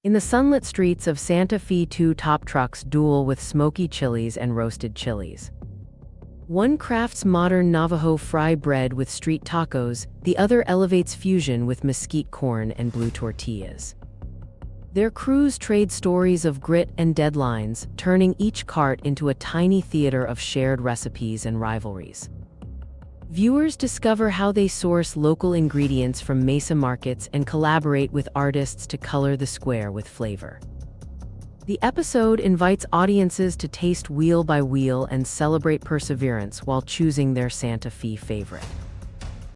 In the sunlit streets of Santa Fe, two top trucks duel with smoky chilies and roasted chilies. One crafts modern Navajo fry bread with street tacos, the other elevates fusion with mesquite corn and blue tortillas. Their crews trade stories of grit and deadlines, turning each cart into a tiny theater of shared recipes and rivalries. Viewers discover how they source local ingredients from mesa markets and collaborate with artists to color the square with flavor. The episode invites audiences to taste wheel by wheel and celebrate perseverance while choosing their Santa Fe favorite.